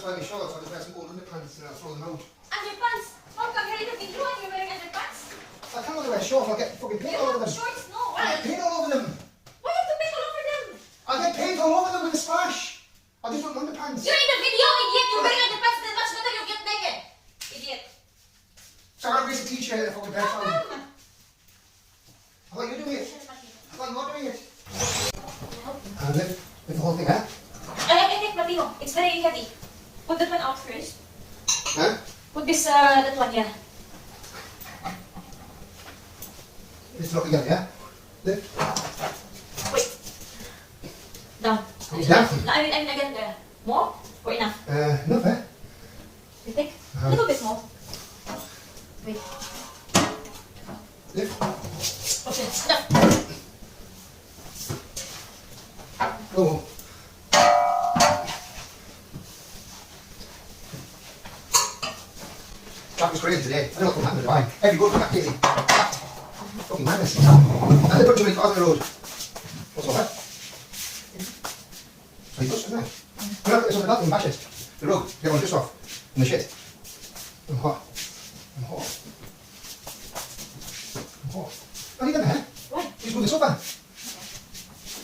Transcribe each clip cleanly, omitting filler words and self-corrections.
wear my shorts, I'll just wear some old underpants and I'll throw them out. Underpants? How come you're in a video and you're wearing underpants? I can't really wear shorts, I'll get fucking paint all over them. Shorts? No. I'll get paint all over them. Why have to paint all over them? I'll get paint all over them with a splash. I'll just put underpants. You're in the video, idiot! You're wearing underpants and that's better you get naked. Idiot. So I got a basic t-shirt and a fucking pair of trousers. I thought you were doing it. I thought you were doing it. And lift the whole thing out. Matino, it's very heavy. Put that one out first. Huh? Put this, that one, yeah. It's not together, yeah? Lift. Wait. Down. Down? I mean, again, more? Or enough? Enough, eh? You think? A little bit more. Wait. Lift. Okay, enough. Oh. That was crazy today. I don't know what happened to the bike. Every good back daily. Fucking madness. And they put too many cars on the road. What's all that? So you touched it now. You have to get something back and bash it. The rug, get one just off. And the shit. I'm hot. I'm hot. I'm hot. What are you doing there? Why? You just move the sofa.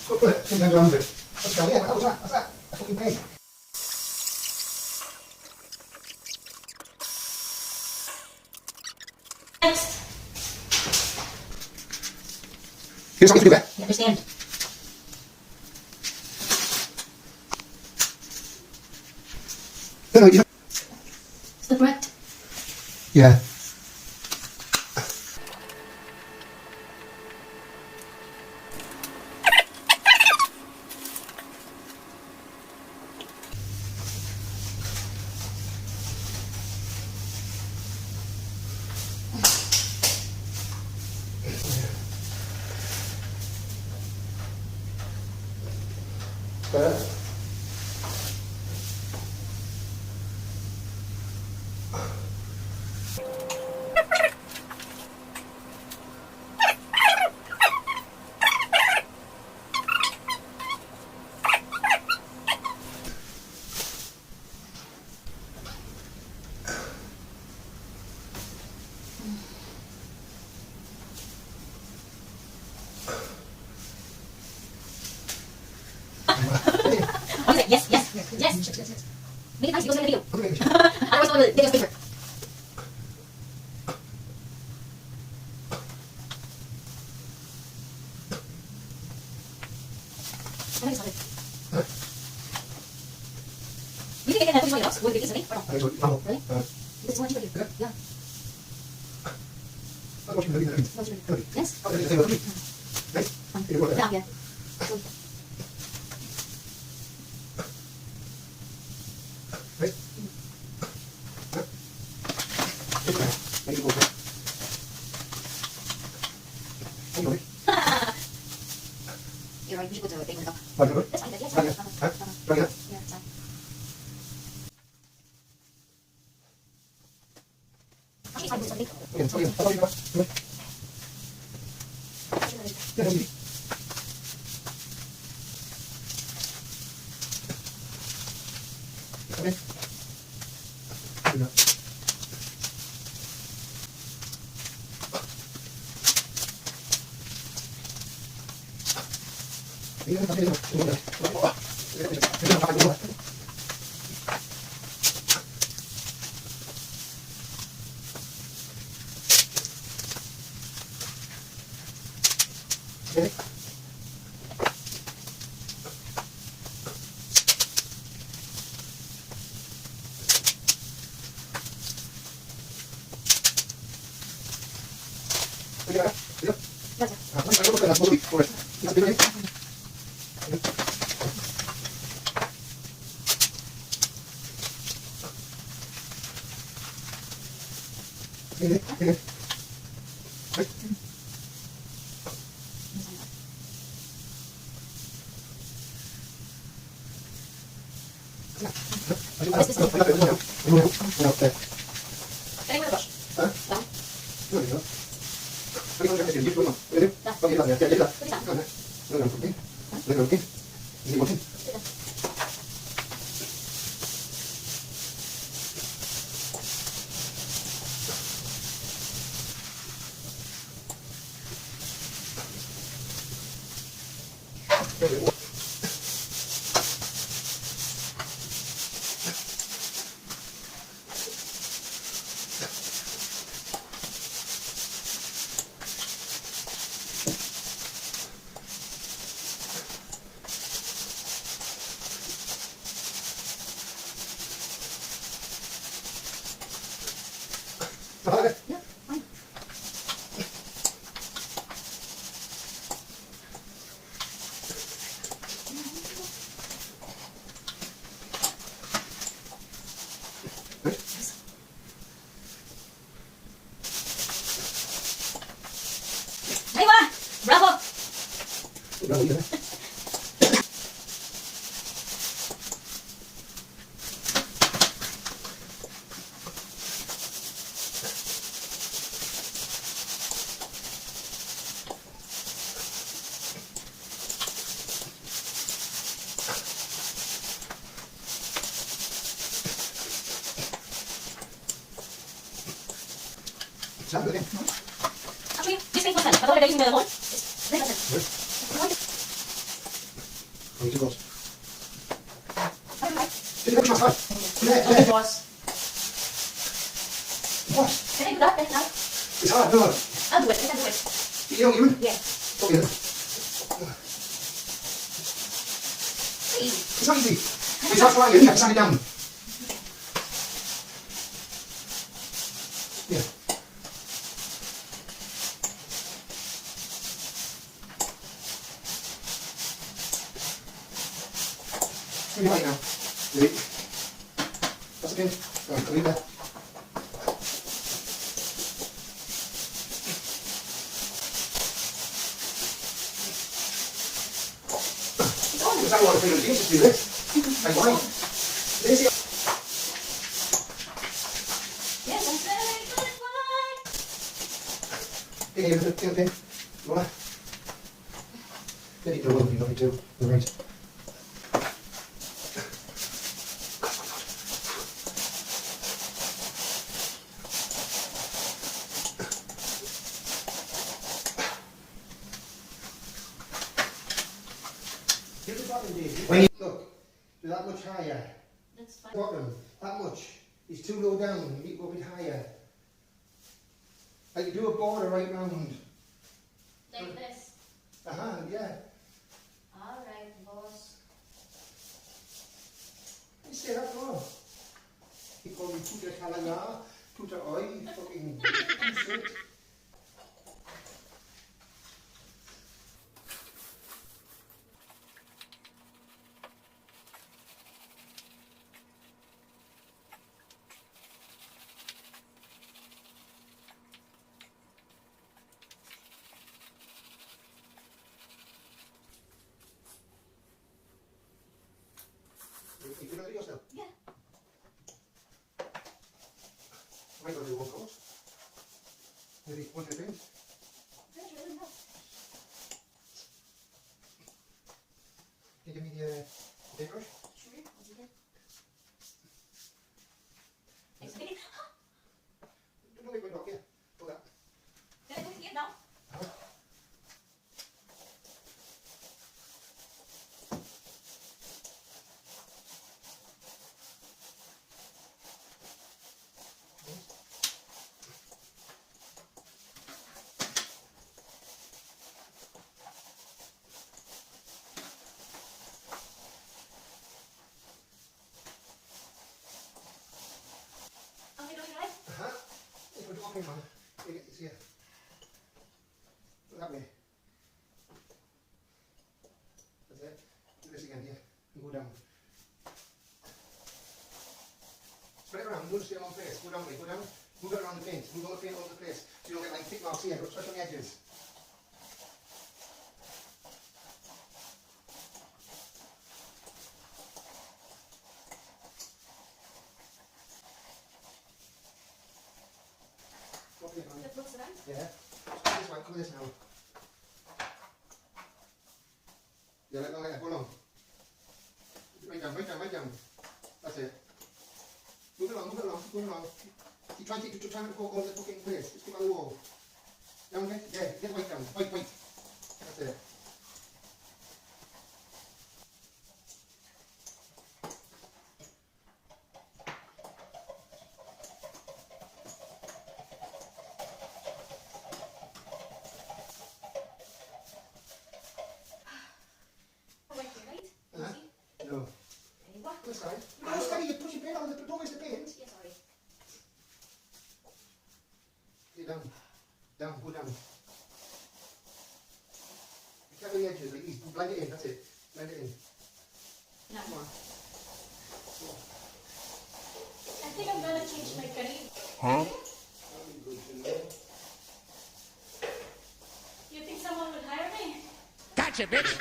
Go put it. Sometimes around it. Let's go, yeah, that was that. That's that. That's fucking pain. Next. Here's something to do there. You understand? No, you don't. Is that correct? Yeah. I was like, yes. Make it nice because we're in the video. Otherwise, all the video's paper. I think it's not it. You think I can put my box with the kids, or no? Really? This is one cheaper here. Yeah. Yes? Yeah. You're right, you should put the thing on top. That's fine, yes. Yeah, it's fine. Actually, it's fine, it's something. Yeah, fine. Aywa! Bravo! Actually, this thing was done. I've already used the one. This was done. It Was. What? Can I do that now? It's hard, no. I'll do it. I can do it. You don't even? Yeah. Okay. Easy. It's not easy. It's hard trying, you have to sand it down. Yeah. What do you like now? Ready? That's okay. Go on, leave that. Is that what the fingers used to do this? Like why? This is Yes, I'm very good. okay. You wanna? Maybe do one thing, not two. You're right. When you look, you're that much higher. That's fine. Bottom, that much. It's too low down. You need to go a bit higher. Like you do a border right round. Like this. Yeah. Alright, boss. You say that for? He called me Puta Kalanga, Puta Oi, fucking shit. You gonna do yourself? Yeah. I gotta do one course. Maybe one of the things. That's really nice. Can you give me the paintbrush? Sure, I'll do that. Thanks, okay. Don't make my dog, yeah. Do that. Can I put it here now? Are we doing right? If we're talking, man, it's here. That way. That's it. Do this again, here. And go down. Spread it around, don't stay on one place. Go down, go down. Move it around the paint. Move all the paint all over the place. So you don't get like thick marks here, especially on the edges. Okay, man. That looks right. Yeah. This one, cover this now. Yeah, like that, go along. Right down, right down, right down. That's it. Move along, move along, move along. You try to go all the fucking place. Just keep on the wall. Down there? Yeah, get right down. Right. That's it. This side. No, steady, you're pushing paint on the, don't waste the paint. Yeah, sorry. Okay, down. Down, go down. Be careful the edges, like these. Blend it in, that's it. Blend it in. No. Come on. I think I'm gonna change my career. Huh? You think someone would hire me? Gotcha, bitch!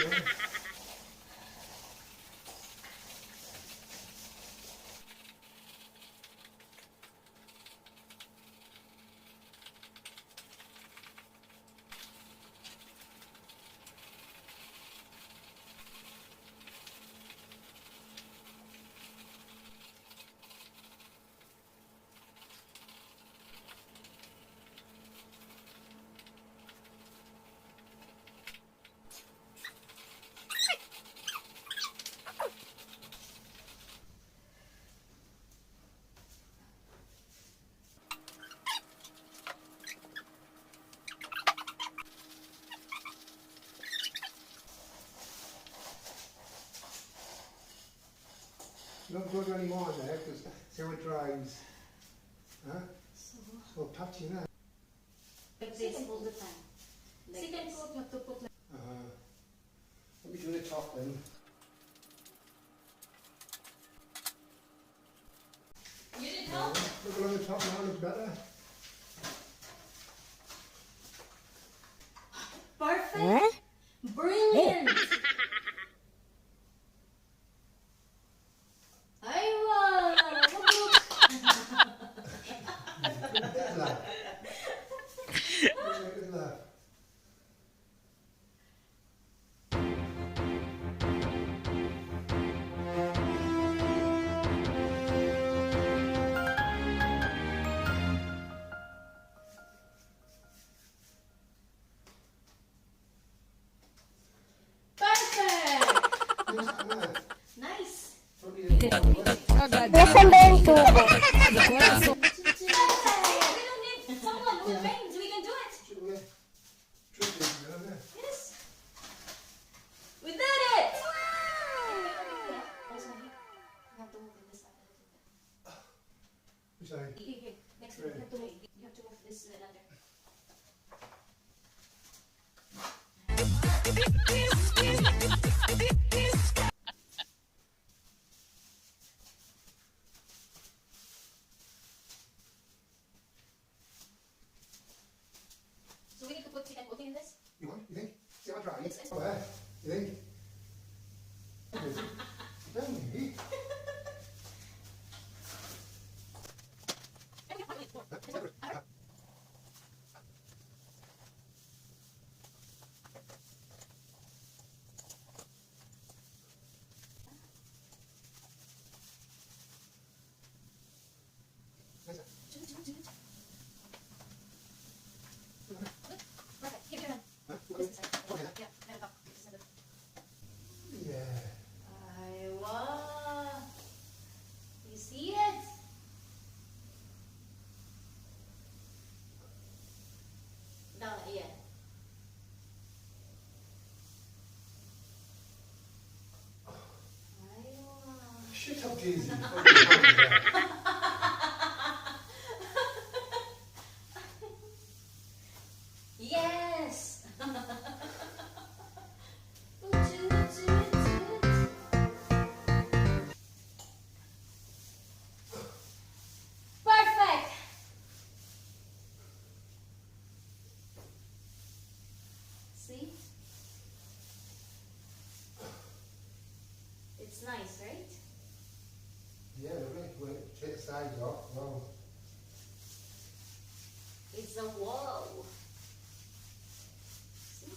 Don't do any more in there, because see how it dries. Huh? So patchy now. Like this all the time. Like second coat, you have to put like... Let me do the top then. You need help? Look along the top now, looks better. Perfect! Brilliant! Nice! Nasaan ba yung tubo? We don't need someone who paints, we can do it! Yes! We did it! Also, you have to move this up a little bit. Which side? Here, next to it, you have to move this ladder. So we need to put second coating in this? You want? You think? See how dry? It's- Oh, yeah. You think? Don't maybe. Perfect. Here, here, Huh? this side. Okay. Yeah, right up. This is the... Yeah. Aywa. You see it? Down, yeah. Aywa. Shit up, Jay-Z. Yes! Do it. Perfect! See? It's nice, right? Yeah, lovely. Well, take the sides off. Wow. It's a wall. See?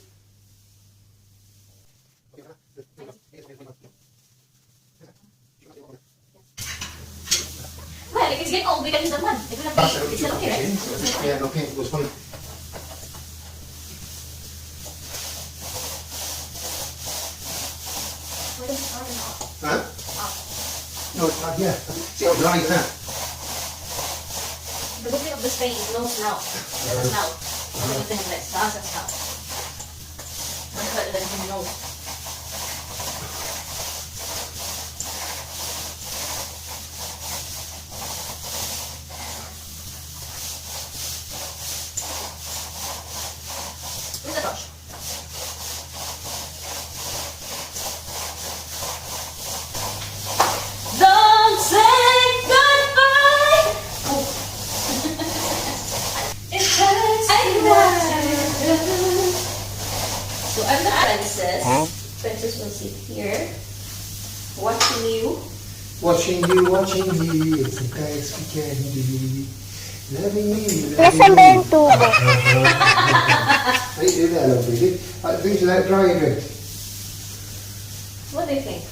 Well, if it's getting old, we can use the mud. It will not be, it's still okay, right? Yeah, no paint goes funny. Where does it start and off? Huh? Off. No, it's not here. See how dry it's at. The good thing of this paint is no smell. There's a smell. Only the thing is this. That's a smell. Much better than who knows. will sit here, watching you. Watching you, it's the best we can do. Loving me, Nasaan ba yung tubo? I do that, lovely. I think that dry a bit. What do you think?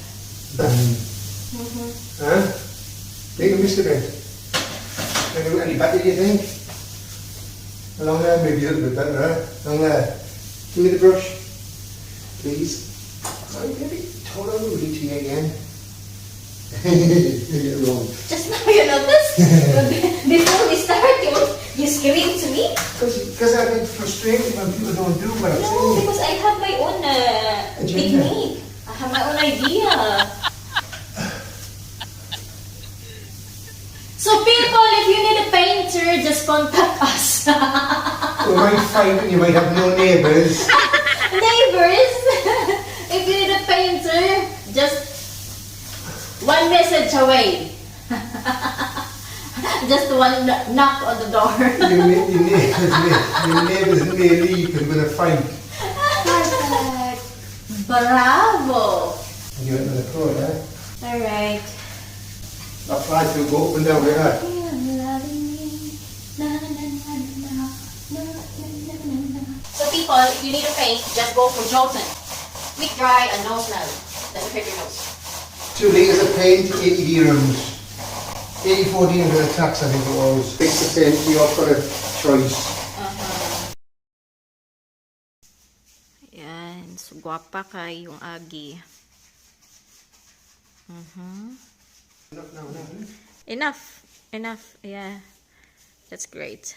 Huh? Think I missed a bit. Any better, do you think? Along there, maybe a little bit better, huh? Along there. Give me the brush, please. Sorry, maybe total movie to you again. You're wrong. Just now you noticed? Before we start, you screamed to me? Because I get frustrated when people don't do what I'm No, saying. because I have my own technique. I have my own idea. So people, if you need a painter, just contact us. We might fight and you might have no neighbours. Neighbors, if you need a painter, just one message away. Just one knock on the door. Your neighbours may leave and we'll fight. Perfect. Bravo. You went with a pro, eh? Alright. That flag will go up and down like that. So people, if you need a paint, just go for Jolton. Quick dry and no smell. That's a paper nose. 2 litres of paint, 80 dirhams. 84 dirhams with a tax, I think it was. 6%, you all got a choice. Yan. So, guwapa kay yung agi. Enough now, Enough. Yeah. That's great.